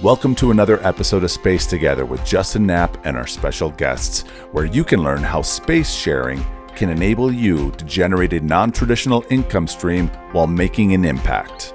Welcome to another episode of Space Together with Justin Knapp and our special guests, where you can learn how space sharing can enable you to generate a non-traditional income stream while making an impact.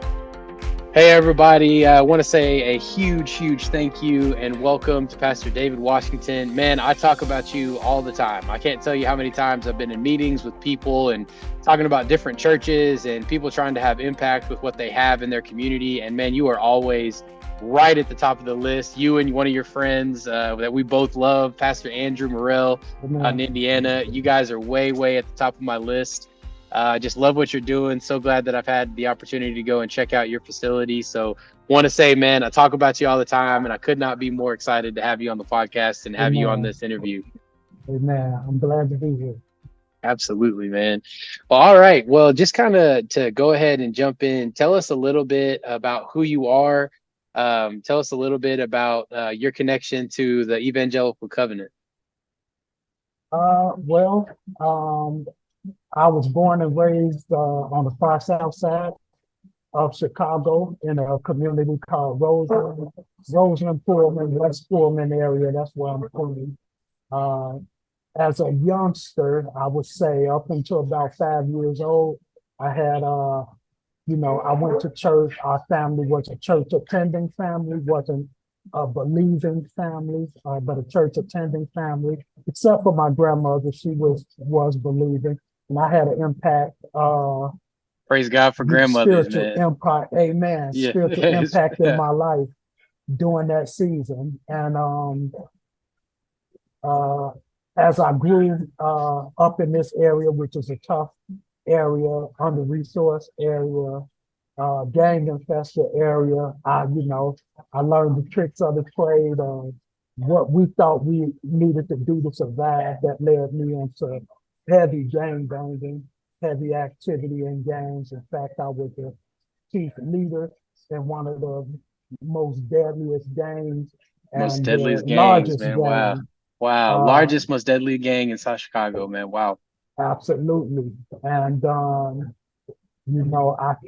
Hey everybody, I want to say a huge thank you and welcome to Pastor David Washington. Man, I talk about you all the time. I can't tell you how many times I've been in meetings with people and talking about different churches and people trying to have impact with what they have in their community. And man, you are always right at the top of the list. You and one of your friends that we both love, Pastor Andrew Morrell out in Indiana. You guys are way at the top of my list. I just love what you're doing. So glad that I've had the opportunity to go and check out your facility. So want to say, man, I talk about you all the time and I could not be more excited to have you on the podcast and have you on this interview. Amen. I'm glad to be here. Absolutely, man. Well, all right. Well, just kind of to go ahead and jump in, tell us a little bit about who you are. Tell us a little bit about your connection to the Evangelical Covenant. I was born and raised on the far south side of Chicago in a community called Roseland, Pullman, West Pullman area. That's where I'm from. As a youngster, I would say up until about 5 years old, I had, I went to church. Our family was a church attending family, wasn't a believing family, but a church attending family, except for my grandmother. She was believing. And I had an impact. Praise God for grandmothers, spiritual man. Impact, amen. Yeah. Spiritual impact in my life during that season. And as I grew up in this area, which is a tough area, under-resourced area, gang-infested area, I learned the tricks of the trade, what we thought we needed to do to survive. That led me into heavy gang banging, heavy activity in gangs. In fact, I was the chief leader in one of the most deadliest gangs. Most deadliest gangs, largest man. gang. Wow. Largest, most deadly gang in South Chicago, man. Wow. Absolutely. And, I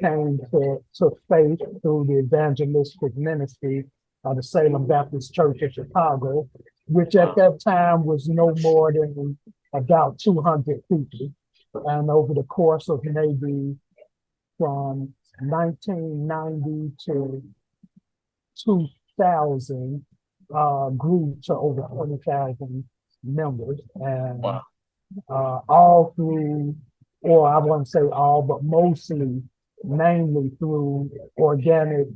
came to faith through the evangelistic ministry of the Salem Baptist Church of Chicago, which at that time was no more than about 200 people. And over the course of maybe from 1990 to 2000, grew to over 20,000 members. And wow. All through, or I wouldn't say all, but mainly through organic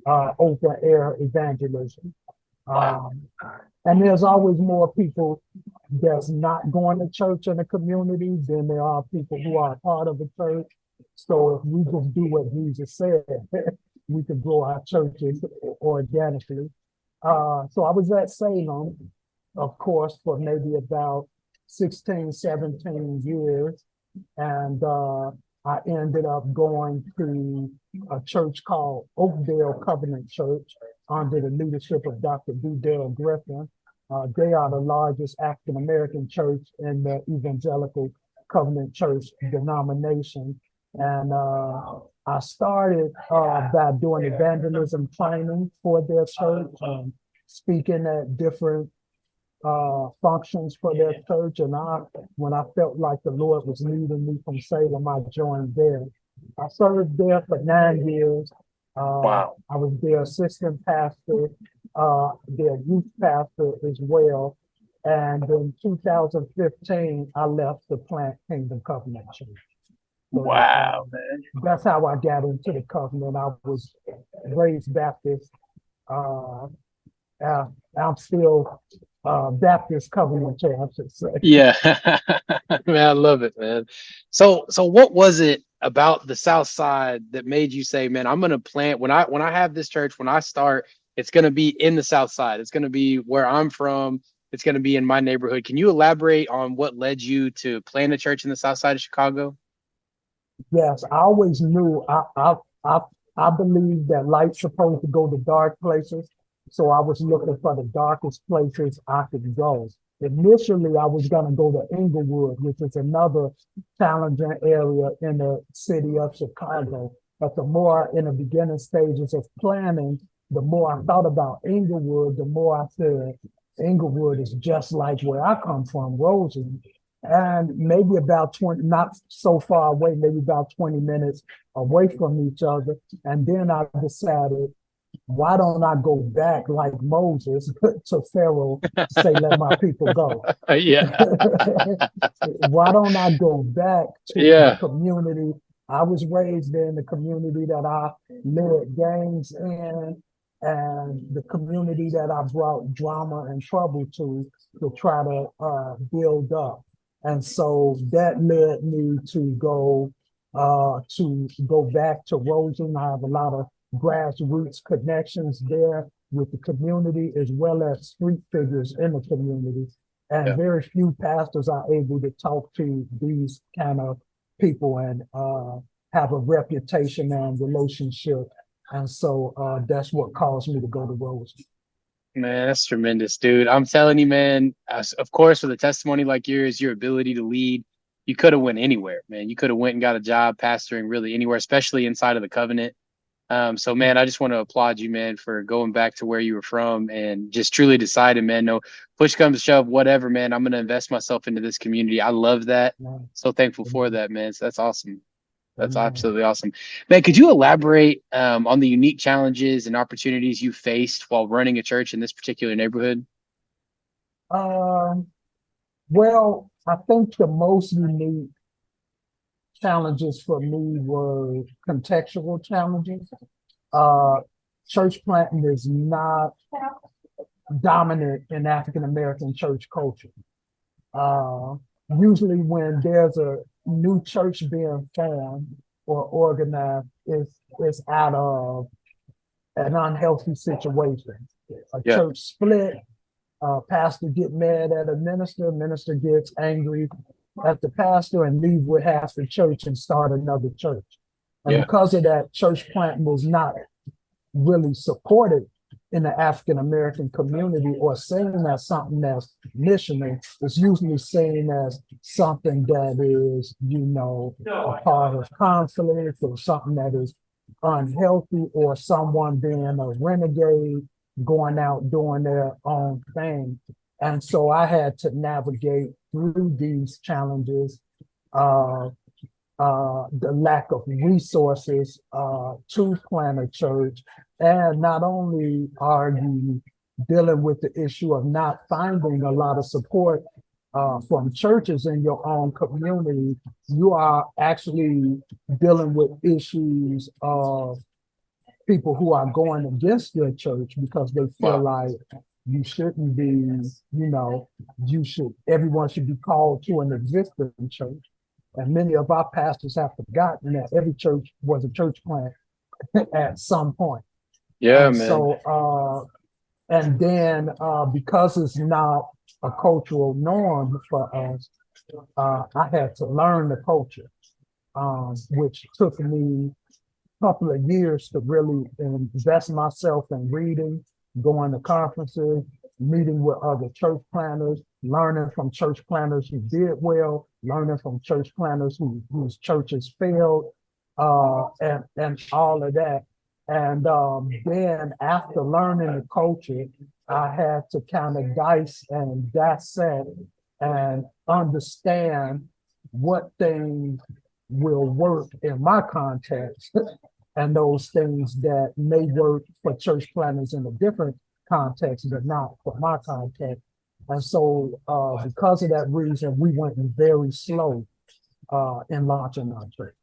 open air evangelism. And there's always more people that's not going to church in the community than there are people who are part of the church. So if we just do what Jesus said, we could grow our churches organically. So I was at Salem, of course, for maybe about 16, 17 years. And I ended up going to a church called Oakdale Covenant Church under the leadership of Dr. D. Dale Griffin. They are the largest African-American church in the Evangelical Covenant Church denomination. And I started by doing evangelism training for their church, speaking at different functions for their church. And when I felt like the Lord was leading me from Salem, I joined there. I served there for 9 years. Wow. I was their assistant pastor, their youth pastor as well. And in 2015, I left to plant Kingdom Covenant Church. So, wow, man. That's how I got into the covenant. I was raised Baptist. I'm still Baptist Covenant Church, I should say. Yeah, man, I love it, man. So what was it about the South Side that made you say, man, I'm gonna plant when I have this church, when I start, it's gonna be in the South Side. It's gonna be where I'm from. It's gonna be in my neighborhood. Can you elaborate on what led you to plant a church in the South Side of Chicago? Yes, I always knew I believe that light's supposed to go to dark places. So I was looking for the darkest places I could go. Initially, I was going to go to Inglewood, which is another challenging area in the city of Chicago. But the more in the beginning stages of planning, the more I thought about Inglewood, the more I said, Inglewood is just like where I come from, Roseland. And maybe about 20, not so far away, maybe about 20 minutes away from each other. And then I decided, why don't I go back like Moses to Pharaoh, say, let my people go? Yeah. Why don't I go back to the Yeah. community? I was raised in the community that I led gangs in, and the community that I brought drama and trouble to try to build up. And so that led me to go back to Roseland. I have a lot of grassroots connections there with the community as well as street figures in the community. And Yeah. very few pastors are able to talk to these kind of people and have a reputation and relationship. And so that's what caused me to go to Roseland. Man, that's tremendous, dude. I'm telling you, man, of course, with a testimony like yours, your ability to lead, you could have went anywhere, man. You could have went and got a job pastoring really anywhere, especially inside of the covenant. So, man, I just want to applaud you, man, for going back to where you were from and just truly deciding, man, no, push comes to shove, whatever, man, I'm going to invest myself into this community. I love that. So thankful for that, man. So that's awesome. That's absolutely awesome. Man, could you elaborate on the unique challenges and opportunities you faced while running a church in this particular neighborhood? Well, I think the most unique challenges for me were contextual challenges. Church planting is not dominant in African American church culture. Usually when there's a new church being formed or organized, it's out of an unhealthy situation. A church split, pastor get mad at a minister gets angry at the pastor and leave with half the church and start another church. And because of that, church planting was not really supported in the African American community or seen as something that's missionary. It's usually seen as something that is, a part of conflict or something that is unhealthy or someone being a renegade, going out doing their own thing. And so I had to navigate through these challenges, the lack of resources to plant a church. And not only are you dealing with the issue of not finding a lot of support from churches in your own community, you are actually dealing with issues of people who are going against your church because they feel like you shouldn't be, everyone should be called to an existing church. And many of our pastors have forgotten that every church was a church plant at some point. Yeah, and man. So, and then because it's not a cultural norm for us, I had to learn the culture, which took me a couple of years to really invest myself in reading, going to conferences, meeting with other church planners, learning from church planners who did well, learning from church planners whose churches failed, and all of that. And then after learning the culture, I had to kind of dice and dissect and understand what things will work in my context and those things that may work for church planners in a different context, but not for my context. And so because of that reason, we went very slow in launching our church.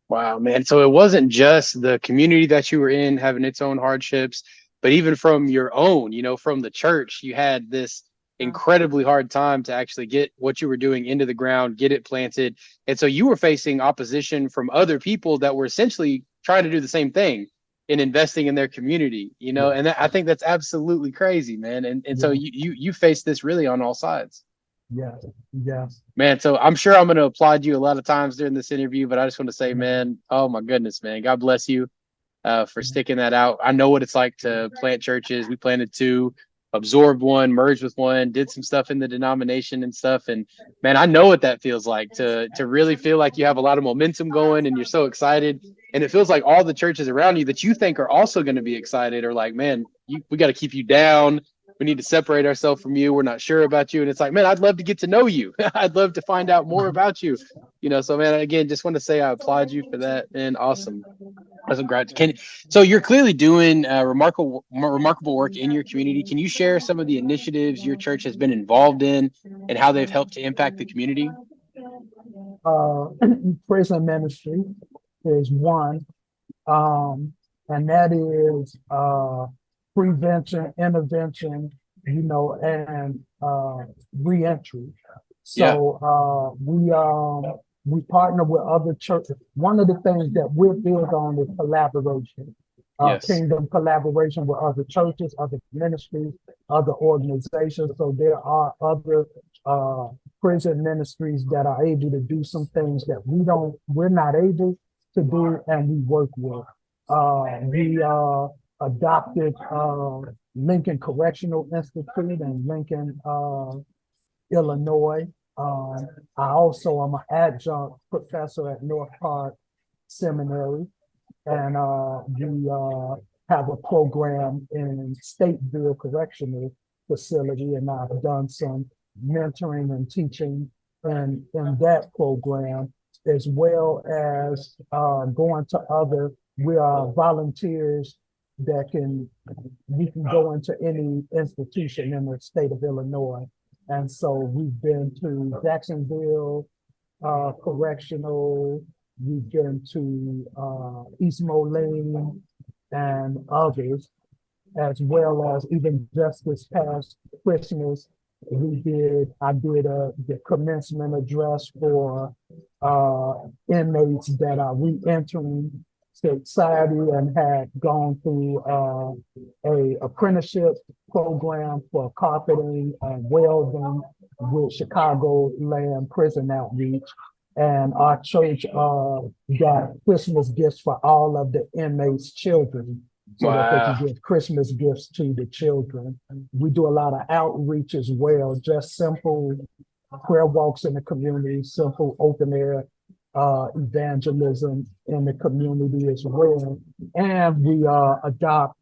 Wow, man. So it wasn't just the community that you were in having its own hardships, but even from your own, from the church, you had this incredibly hard time to actually get what you were doing into the ground, get it planted. And so you were facing opposition from other people that were essentially trying to do the same thing in investing in their community, and I think that's absolutely crazy, man. And so you faced this really on all sides. Yeah. Man, so I'm sure I'm going to applaud you a lot of times during this interview, but I just want to say, man, oh my goodness, man, God bless you for sticking that out. I know what it's like to plant churches. We planted 2. absorbed one, merged with one, did some stuff in the denomination and stuff. And man, I know what that feels like to really feel like you have a lot of momentum going and you're so excited. And it feels like all the churches around you that you think are also going to be excited are like, man, we got to keep you down. We need to separate ourselves from you. We're not sure about you. And it's like, man, I'd love to get to know you. I'd love to find out more about you. So man, again, just want to say I applaud you for that. And awesome. That's great. So you're clearly doing remarkable work in your community. Can you share some of the initiatives your church has been involved in and how they've helped to impact the community? Prison ministry is one, and that is prevention, intervention, and reentry. So we partner with other churches. One of the things that we're big on is collaboration, kingdom collaboration with other churches, other ministries, other organizations. So there are other prison ministries that are able to do some things that we're not able to do, and we work with. We adopted Lincoln Correctional Institute in Lincoln, Illinois. I also am an adjunct professor at North Park Seminary, and we have a program in Stateville Correctional Facility, and I've done some mentoring and teaching in that program, as well as going to we are volunteers that we can go into any institution in the state of Illinois. And so we've been to Jacksonville Correctional, we've been to East Moline and others, as well as even just this past Christmas, I did the commencement address for inmates that are re-entering society and had gone through a apprenticeship program for carpeting and welding with Chicago Land Prison Outreach. And our church got Christmas gifts for all of the inmates' children, so that they can give Christmas gifts to the children. We do a lot of outreach as well, just simple prayer walks in the community, simple open air evangelism in the community as well. And we adopt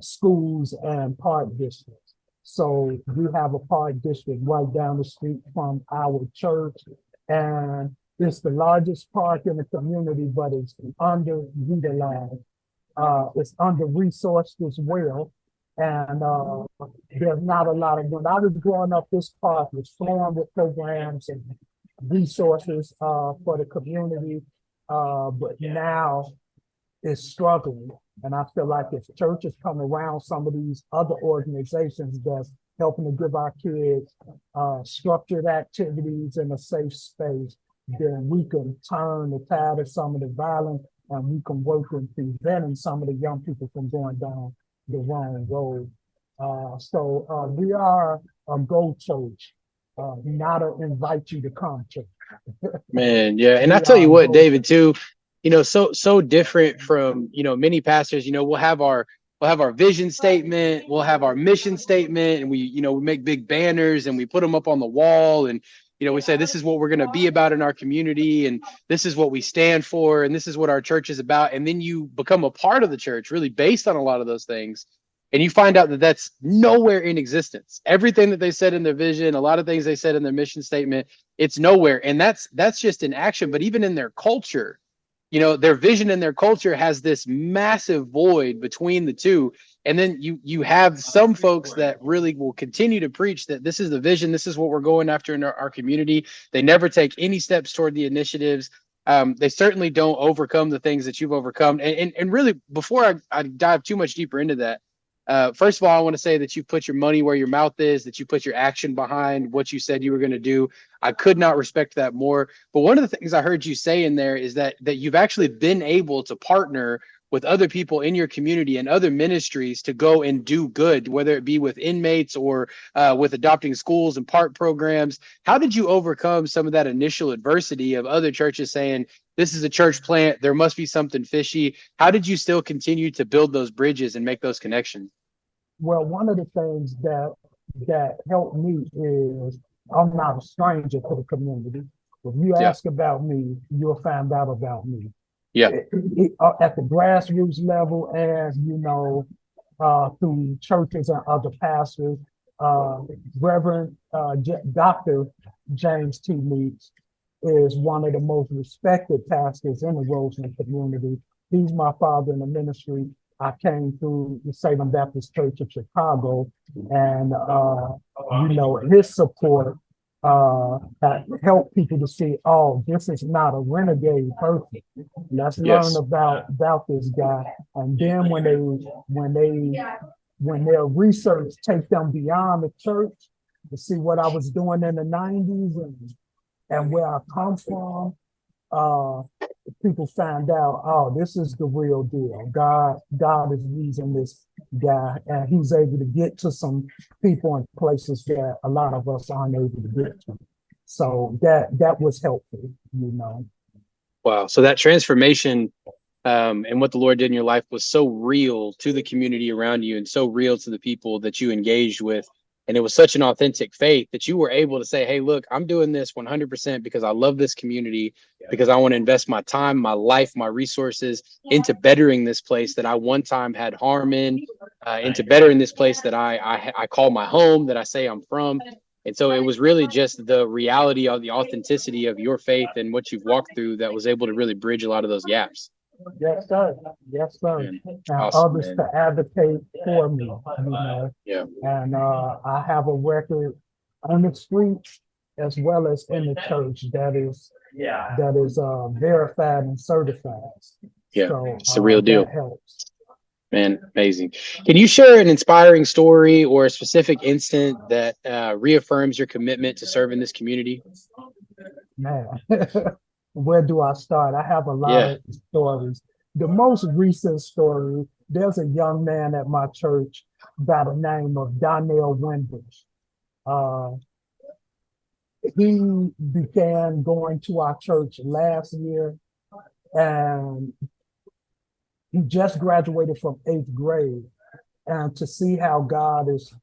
schools and park districts. So we have a park district right down the street from our church, and it's the largest park in the community, but it's underutilized. It's under-resourced as well. And there's not a lot of, when I was growing up, this park was flowing with programs and resources for the community, but now it's struggling. And I feel like if churches come around some of these other organizations that's helping to give our kids structured activities in a safe space, then we can turn the tide of some of the violence, and we can work in preventing some of the young people from going down the wrong road. So we are a go church, not to invite you to come church. Man, yeah. And I tell you what, David, too, so different from, many pastors. We'll have our vision statement, we'll have our mission statement, and we make big banners and we put them up on the wall, and we say this is what we're going to be about in our community, and this is what we stand for, and this is what our church is about. And then you become a part of the church really based on a lot of those things, and you find out that that's nowhere in existence. Everything that they said in their vision, a lot of things they said in their mission statement, it's nowhere. And that's just in action. But even in their culture, their vision and their culture has this massive void between the two. And then you have some folks that really will continue to preach that this is the vision, this is what we're going after in our community. They never take any steps toward the initiatives. They certainly don't overcome the things that you've overcome. And really, before I dive too much deeper into that, first of all, I want to say that you put your money where your mouth is, that you put your action behind what you said you were going to do. I could not respect that more. But one of the things I heard you say in there is that you've actually been able to partner with other people in your community and other ministries to go and do good, whether it be with inmates or with adopting schools and park programs. How did you overcome some of that initial adversity of other churches saying, this is a church plant, there must be something fishy? How did you still continue to build those bridges and make those connections? Well, one of the things that helped me is I'm not a stranger to the community. If you Yeah. ask about me, you'll find out about me. Yeah. At the grassroots level, as you know, through churches and other pastors, Reverend Dr. James T. Meeks is one of the most respected pastors in the Roseland community. He's my father in the ministry. I came through the Salem Baptist Church of Chicago, and his support helped people to see, oh, this is not a renegade person. Let's learn about this guy. And then when their research takes them beyond the church to see what I was doing in the 90s and where I come from, people find out, oh, this is the real deal. God is using this guy, and he's able to get to some people in places that a lot of us aren't able to get to. So that was helpful, you know. Wow. So that transformation and what the Lord did in your life was so real to the community around you and so real to the people that you engaged with. And it was such an authentic faith that you were able to say, hey, look, I'm doing this 100% because I love this community, because I want to invest my time, my life, my resources into bettering this place that I one time had harm in, into bettering this place that I call my home, that I say I'm from. And so it was really just the reality of the authenticity of your faith and what you've walked through that was able to really bridge a lot of those gaps. Yes, sir. Yes, sir. Man, And awesome, others man. to advocate for me, you know. Yeah. And I have a record on the streets as well as in the church that is verified and certified. Yeah, So it's the real deal. that helps. Man, amazing. Can you share an inspiring story or a specific incident that reaffirms your commitment to serving this community? Man, where do I start? I have a lot of stories. The most recent story, there's a young man at my church by the name of Donnell Winders. He began going to our church last year, and he just graduated from 8th grade. And to see how God is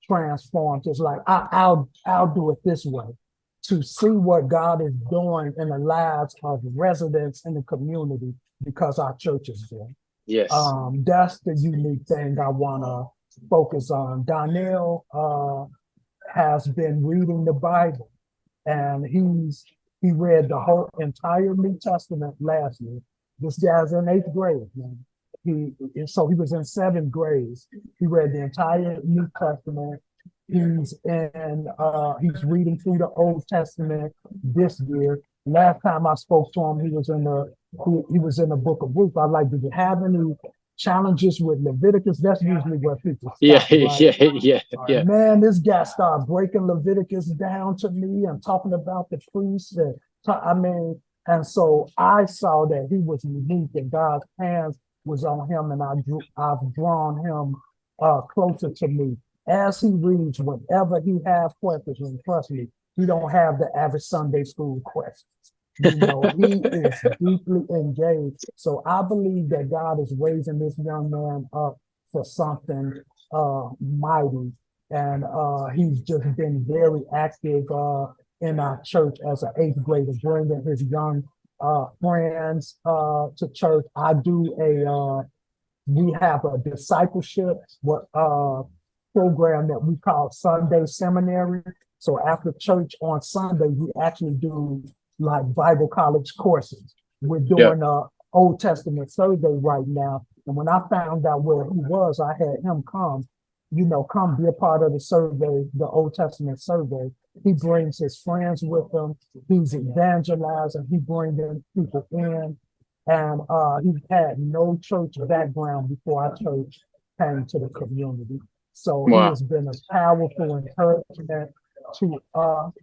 transformed, it's like, I'll do it this way. To see what God is doing in the lives of residents in the community because our church is there. Yes. That's the unique thing I want to focus on. Donnell has been reading the Bible, and he read the whole entire New Testament last year. This guy's in 8th grade, man. So he was in 7th grade. He read the entire New Testament. He's reading through the Old Testament this year. Last time I spoke to him, he was in the book of Ruth. I like, did you have any challenges with Leviticus? That's usually where people stop. Yeah. Man, this guy started breaking Leviticus down to me and talking about the priests. And so I saw that he was unique and God's hands was on him, and I've drawn him closer to me. As he reads, whenever he has questions, and trust me, he don't have the average Sunday school questions. You know, he is deeply engaged. So I believe that God is raising this young man up for something mighty. And he's just been very active in our church as an 8th grader, bringing his young friends to church. We have a discipleship program that we call Sunday Seminary. So after church on Sunday, we actually do like Bible college courses. We're doing a Old Testament survey right now. And when I found out where he was, I had him come be a part of the survey, the Old Testament survey. He brings his friends with him. He's evangelizing. He brings people in. And he had no church background before our church came to the community. So he has been a powerful encouragement to us.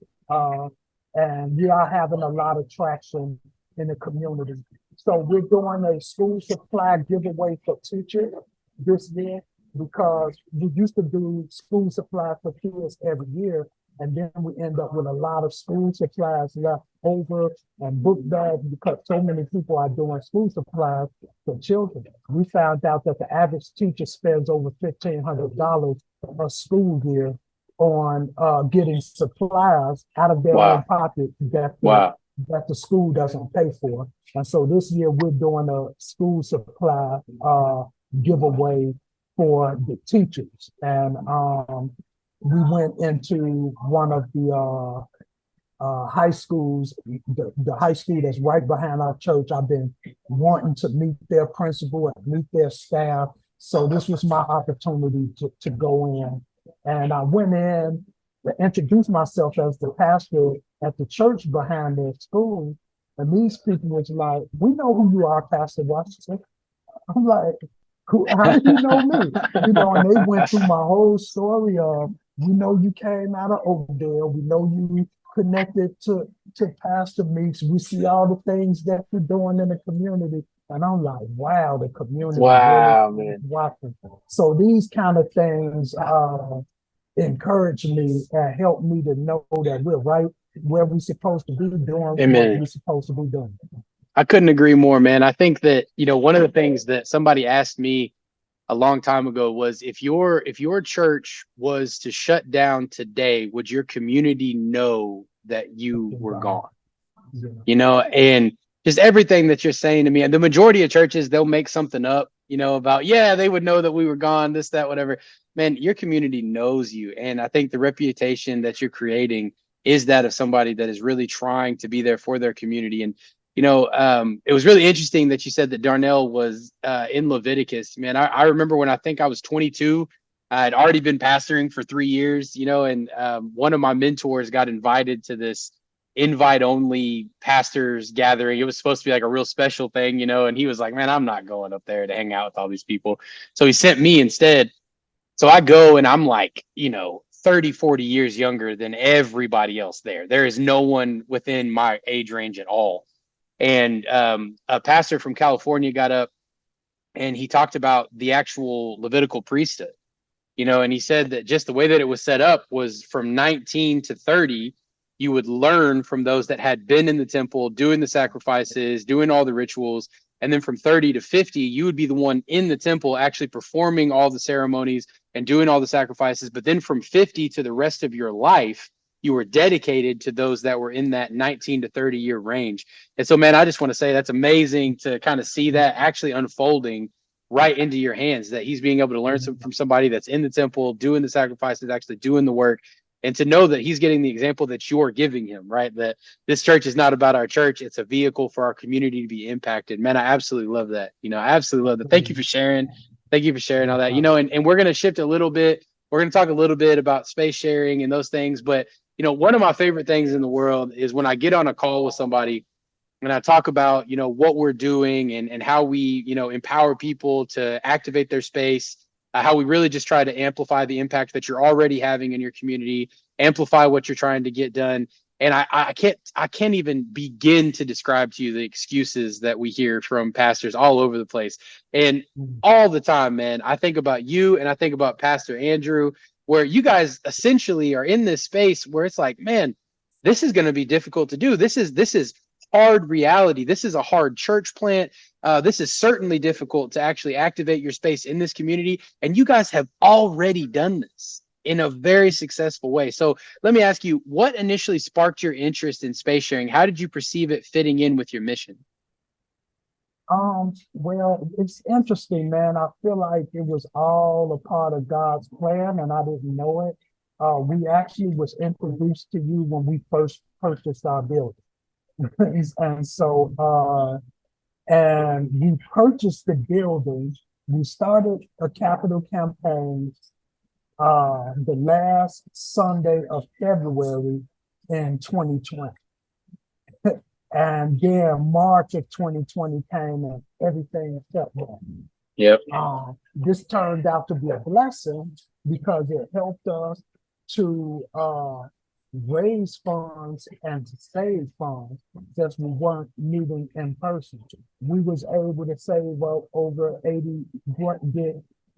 And we are having a lot of traction in the community. So we're doing a school supply giveaway for teachers this year, because we used to do school supplies for kids every year. And then we end up with a lot of school supplies left over and book bags because so many people are doing school supplies for children. We found out that the average teacher spends over $1,500 a school year on getting supplies out of their own Wow. pocket that Wow. that the school doesn't pay for. And so this year we're doing a school supply giveaway for the teachers. And we went into one of the high schools, the high school that's right behind our church. I've been wanting to meet their principal and meet their staff. So this was my opportunity to go in. And I went in to introduce myself as the pastor at the church behind their school. And these people was like, we know who you are, Pastor Washington. I'm like, how do you know me? And they went through my whole story of, we know you came out of Oakdale. We know you connected to Pastor Meeks. We see all the things that you're doing in the community. And I'm like, wow, the community Wow, really man. is watching. So these kind of things encourage me and help me to know that we're right where we're supposed to be doing what Amen. we're supposed to be doing. I couldn't agree more, man. I think that, one of the things that somebody asked me a long time ago was, if your church was to shut down today, would your community know that you were gone? And just everything that you're saying to me, and the majority of churches, they'll make something up, about, yeah, they would know that we were gone, this, that, whatever. Man, your community knows you. And I think the reputation that you're creating is that of somebody that is really trying to be there for their community. And it was really interesting that you said that Darnell was in Leviticus. Man, I remember when I think I was 22, I had already been pastoring for 3 years, and one of my mentors got invited to this invite-only pastors gathering. It was supposed to be like a real special thing, and he was like, man, I'm not going up there to hang out with all these people. So he sent me instead. So I go and I'm like, 30, 40 years younger than everybody else there. There is no one within my age range at all. And a pastor from California got up and he talked about the actual Levitical priesthood, and he said that just the way that it was set up was from 19 to 30, you would learn from those that had been in the temple, doing the sacrifices, doing all the rituals. And then from 30 to 50, you would be the one in the temple actually performing all the ceremonies and doing all the sacrifices. But then from 50 to the rest of your life, you were dedicated to those that were in that 19 to 30 year range. And so, man, I just want to say that's amazing to kind of see that actually unfolding right into your hands, that he's being able to learn from somebody that's in the temple, doing the sacrifices, actually doing the work, and to know that he's getting the example that you're giving him, right? That this church is not about our church. It's a vehicle for our community to be impacted. Man, I absolutely love that. I absolutely love that. Thank you for sharing. Thank you for sharing all that, and we're going to shift a little bit. We're going to talk a little bit about space sharing and those things. But, one of my favorite things in the world is when I get on a call with somebody and I talk about, what we're doing and how we, empower people to activate their space, how we really just try to amplify the impact that you're already having in your community, amplify what you're trying to get done. And I can't even begin to describe to you the excuses that we hear from pastors all over the place. And all the time, man, I think about you and I think about Pastor Andrew, where you guys essentially are in this space where it's like, man, this is going to be difficult to do. This is hard reality. This is a hard church plant. This is certainly difficult to actually activate your space in this community. And you guys have already done this in a very successful way. So let me ask you, what initially sparked your interest in space sharing? How did you perceive it fitting in with your mission? Well, it's interesting, man. I feel like it was all a part of God's plan and I didn't know it. We actually was introduced to you when we first purchased our building. And so, and we purchased the building. We started a capital campaign the last Sunday of February in 2020. And then March of 2020 came and everything shut down. Yep. This turned out to be a blessing because it helped us to raise funds and to save funds since we weren't meeting in person. We was able to save up over 80,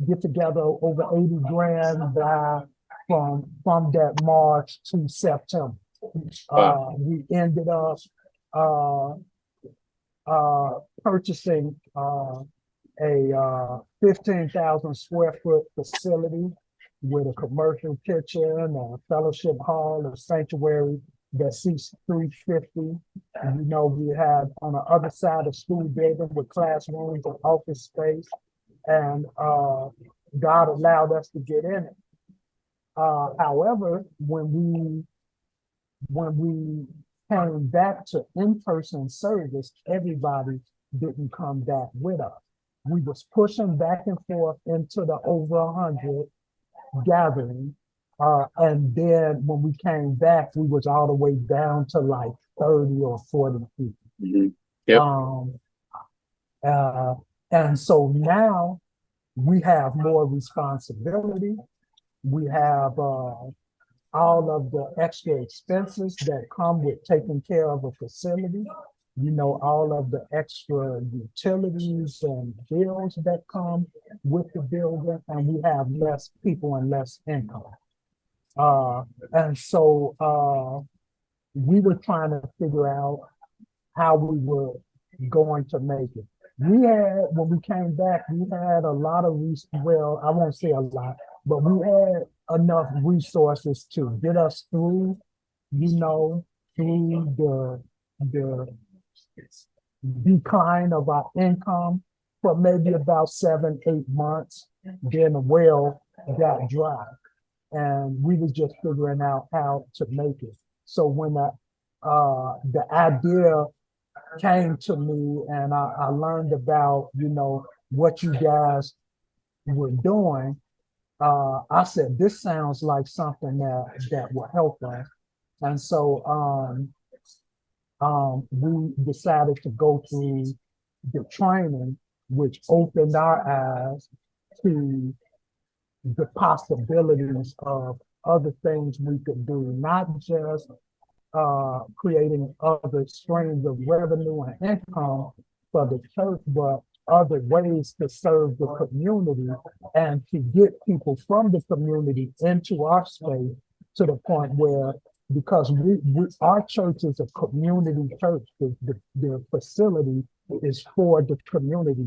get together over 80 grand by from that March to September. We ended up purchasing a 15,000 square foot facility with a commercial kitchen, a fellowship hall, a sanctuary that seats 350. And, we had on the other side of school building with classrooms and office space. And God allowed us to get in it. However, when we came back to in-person service, everybody didn't come back with us. We was pushing back and forth into the over 100 gathering. And then when we came back, we was all the way down to like 30 or 40 people. Mm-hmm. Yep. And so now we have more responsibility. We have all of the extra expenses that come with taking care of a facility. All of the extra utilities and bills that come with the building, and we have less people and less income. And so we were trying to figure out how we were going to make it. When we came back, we had a lot of, well, I won't say a lot, but we had enough resources to get us through, through the decline of our income for maybe about 7-8 months. Then the well got dry, and we was just figuring out how to make it. So when the idea came to me, and I learned about what you guys were doing, I said, this sounds like something that will help us. And so we decided to go through the training, which opened our eyes to the possibilities of other things we could do, not just creating other streams of revenue and income for the church, but other ways to serve the community and to get people from the community into our space, to the point where, because our church is a community church, the facility is for the community.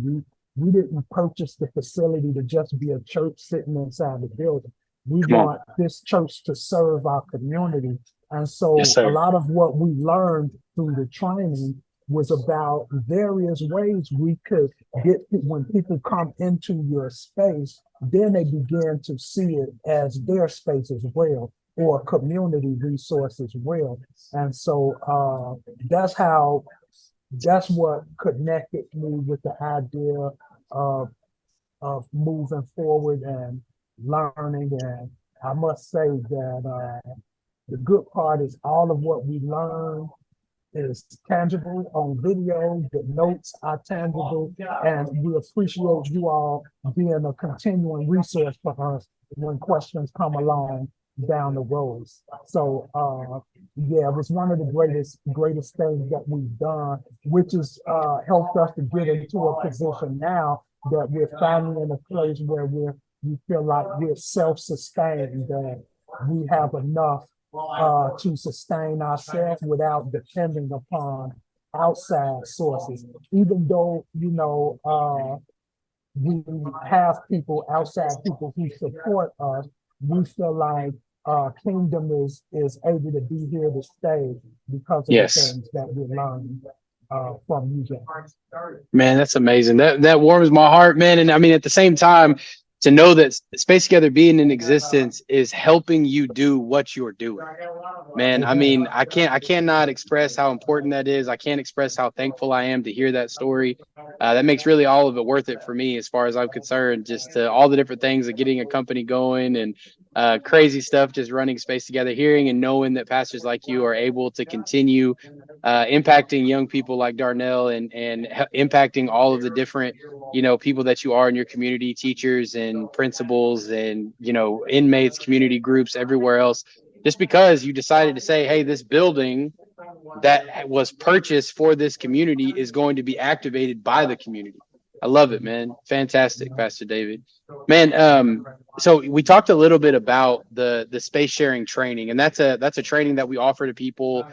We didn't purchase the facility to just be a church sitting inside the building. We want this church to serve our community. And so Yes, a lot of what we learned through the training was about various ways we could get, when people come into your space, then they begin to see it as their space as well, or community resource as well. And so that's what connected me with the idea of moving forward and learning. And I must say that the good part is all of what we learn is tangible on video. The notes are tangible, and we appreciate you all being a continuing resource for us when questions come along down the road. So it was one of the greatest things that we've done, which has helped us to get into a position now that we're finally in a place where we feel like we're self-sustained, that we have enough to sustain ourselves without depending upon outside sources. Even though, we have outside people who support us, we feel like Kingdom is able to be here to stay because of the things that we learned from you guys. Man, that's amazing. That warms my heart, man. And I mean, at the same time, to know that Space Together being in existence is helping you do what you're doing. Man, I mean, I cannot express how important that is. I can't express how thankful I am to hear that story. That makes really all of it worth it for me, as far as I'm concerned. Just all the different things of getting a company going and crazy stuff, just running Space Together, hearing and knowing that pastors like you are able to continue impacting young people like Darnell and impacting all of the different, people that you are in your community, teachers and principals and, inmates, community groups, everywhere else, just because you decided to say, hey, this building that was purchased for this community is going to be activated by the community. I love it, man. Fantastic, Pastor David. Man, so we talked a little bit about the space sharing training, and that's a training that we offer to people,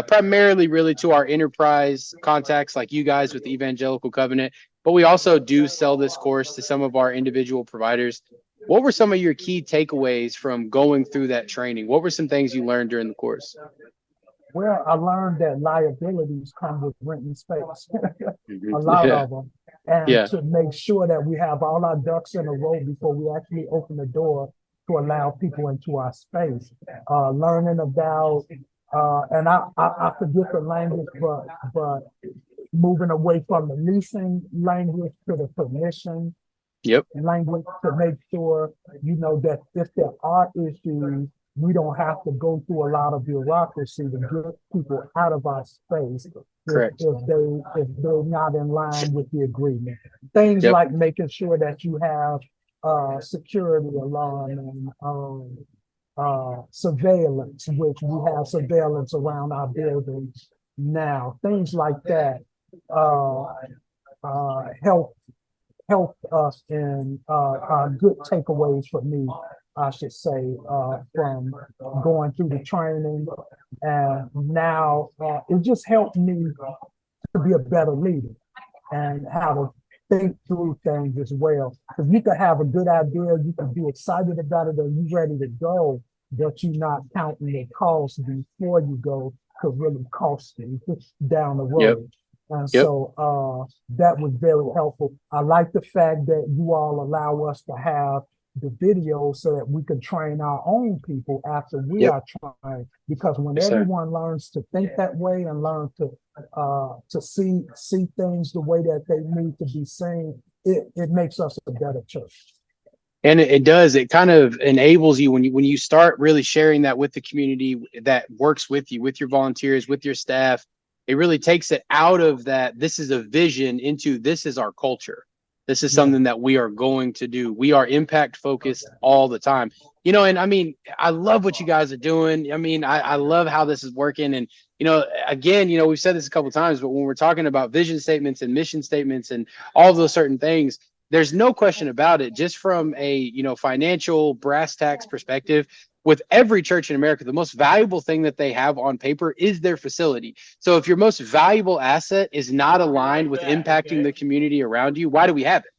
primarily really to our enterprise contacts like you guys with the Evangelical Covenant, but we also do sell this course to some of our individual providers. What were some of your key takeaways from going through that training? What were some things you learned during the course? Well, I learned that liabilities come with renting space, a Mhm. lot Yeah, of them, and yeah, to make sure that we have all our ducks in a row before we actually open the door to allow people into our space. Learning about, and I forget the language, but moving away from the leasing language to the permission yep, language to make sure, that if there are issues, we don't have to go through a lot of bureaucracy to get people out of our space correct. if they're not in line with the agreement. Things Yep, like making sure that you have security alarm and surveillance, which we have surveillance around our buildings now. Things like that uh, help us in good takeaways for me, I should say, from going through the training. And now it just helped me to be a better leader and how to think through things as well. Because you can have a good idea, you can be excited about it, and you're ready to go, but you're not counting the cost before you go could really cost you down the yep, road. And yep. so that was very helpful. I like the fact that you all allow us to have the video so that we can train our own people after we Yep. are trained. Because when Yes, sir. everyone learns to think that way and learn to see things the way that they need to be seen, it makes us a better church. And it does. It kind of enables you when you start really sharing that with the community that works with you, with your volunteers, with your staff. It really takes it out of that. This is a vision into this is our culture. This is Yeah. something that we are going to do. We are impact focused all the time. And I mean, I love what you guys are doing. I mean, I love how this is working. And, again, we've said this a couple of times, but when we're talking about vision statements and mission statements and all those certain things, there's no question about it. Just from a financial brass tacks perspective, with every church in America, the most valuable thing that they have on paper is their facility. So if your most valuable asset is not aligned with impacting the community around you, why do we have it?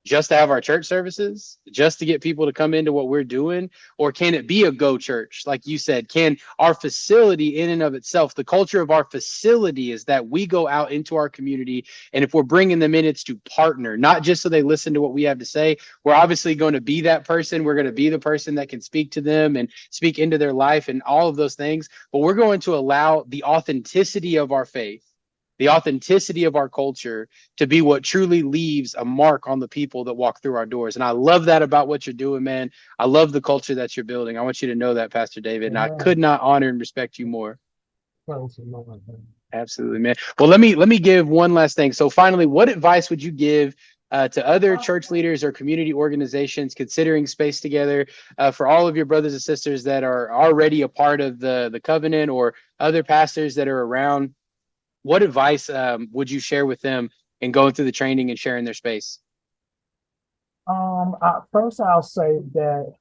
Just to have our church services, just to get people to come into what we're doing? Or can it be a go church? Like you said, can our facility in and of itself, the culture of our facility is that we go out into our community, and if we're bringing them in, it's to partner, not just so they listen to what we have to say. We're obviously going to be that person. We're going to be the person that can speak to them and speak into their life and all of those things, but we're going to allow the authenticity of our faith, the authenticity of our culture, to be what truly leaves a mark on the people that walk through our doors. And I love that about what you're doing, man. I love the culture that you're building. I want you to know that, Pastor David, and I could Amen. not honor and respect you more. Praise the Lord. Absolutely, man. Well, let me give one last thing. So finally, what advice would you give to other church leaders or community organizations considering Space Together, for all of your brothers and sisters that are already a part of the covenant, or other pastors that are around? What advice would you share with them in going through the training and sharing their space? First I'll say that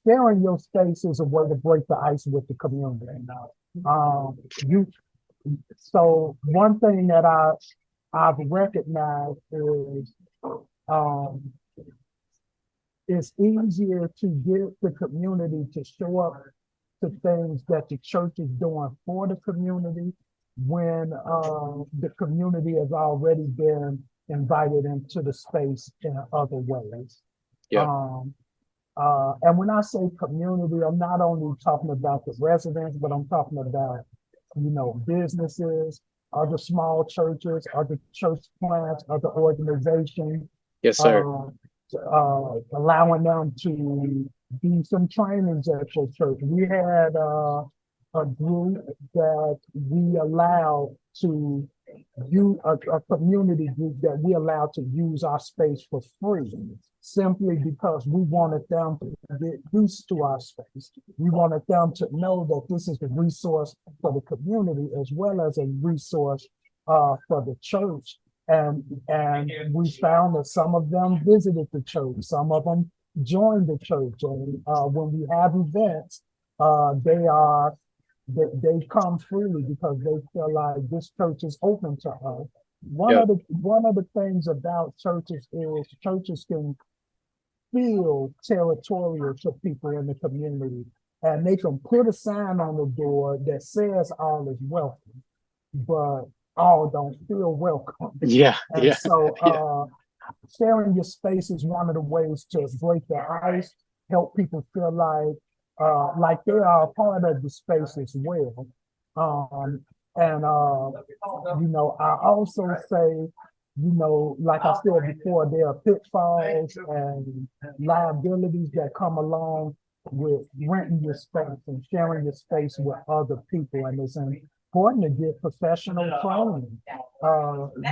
sharing your space is a way to break the ice with the community. Um, you so one thing that I've recognized is um, it's easier to get the community to show up to things that the church is doing for the community when the community has already been invited into the space in other ways. Yep. And when I say community, I'm not only talking about the residents, but I'm talking about, businesses, other small churches, other church plants, other organizations, Yes, sir. allowing them to do some trainings at your church. We had a group that we allowed to use, a community group that we allowed to use our space for free, simply because we wanted them to get used to our space. We wanted them to know that this is a resource for the community as well as a resource for the church. and we found that some of them visited the church, some of them joined the church, and when we have events, they come freely because they feel like this church is open to us. One of the things about churches is churches can feel territorial to people in the community, and they can put a sign on the door that says all is welcome, but all don't feel welcome. And so sharing your space is one of the ways to break the ice, help people feel like they are a part of the space as well. I also say, like I said before, there are pitfalls and liabilities that come along with renting your space and sharing your space with other people. And it's important to get professional training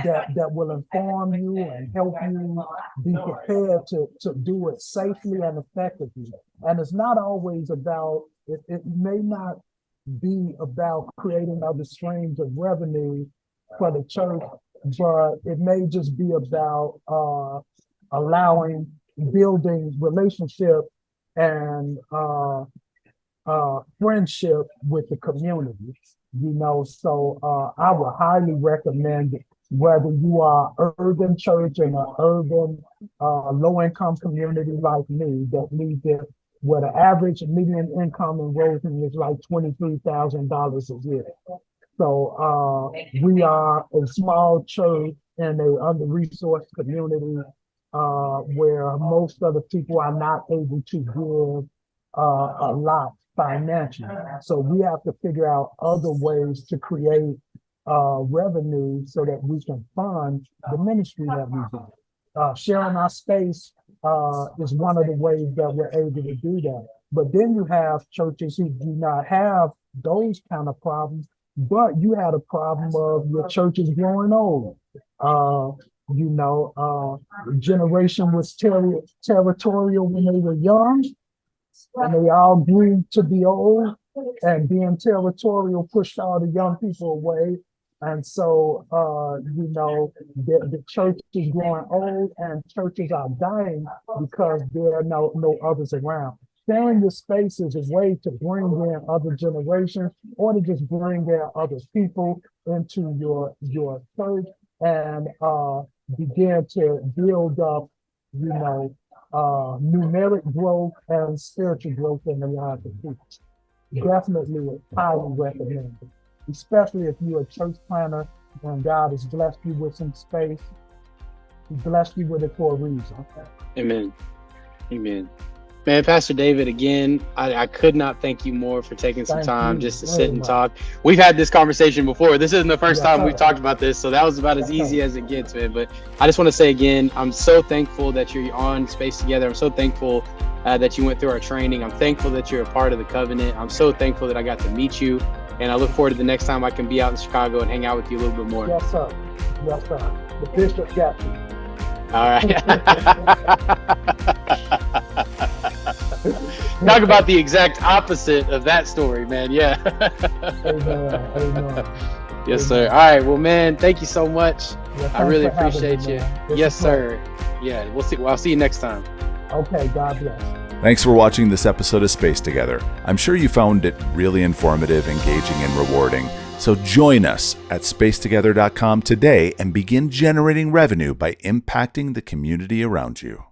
that will inform you and help you be prepared to do it safely and effectively. And it's not always about, it may not be about creating other streams of revenue for the church, but it may just be about building relationship and friendship with the community. So I would highly recommend it, whether you are urban church in an urban low-income community like me that needs it, where the average median income in Roseland is like $23,000 a year. So we are a small church in an under-resourced community where most of the people are not able to give a lot financially. So we have to figure out other ways to create revenue so that we can fund the ministry that we do. Sharing our space is one of the ways that we're able to do that. But then you have churches who do not have those kind of problems, but you had a problem of your church is growing old. The generation was territorial when they were young, and they all grew to be old, and being territorial pushed all the young people away. And so, the church is growing old and churches are dying because there are no others around. Sharing your space is a way to bring in other generations or to just bring in other people into your church and begin to build up, numeric growth and spiritual growth in the lives of people. Definitely highly recommend it, especially if you're a church planner and God has blessed you with some space. He blessed you with it for a reason. Amen. Man, Pastor David, again, I could not thank you more for taking some time just to sit and talk. We've had this conversation before. This isn't the first time we've talked about this, so that was about as easy as it gets, man. But I just want to say again, I'm so thankful that you're on Space Together. I'm so thankful that you went through our training. I'm thankful that you're a part of the covenant. I'm so thankful that I got to meet you. And I look forward to the next time I can be out in Chicago and hang out with you a little bit more. Yes, sir. The bishop got you. All right. Talk about the exact opposite of that story, man. Yeah. Amen. Yes, sir. All right. Well, man, thank you so much. Yeah, I really appreciate you. Yes, sir. Yeah, we'll see. Well, I'll see you next time. Okay. God bless. Thanks for watching this episode of Space Together. I'm sure you found it really informative, engaging, and rewarding. So join us at spacetogether.com today and begin generating revenue by impacting the community around you.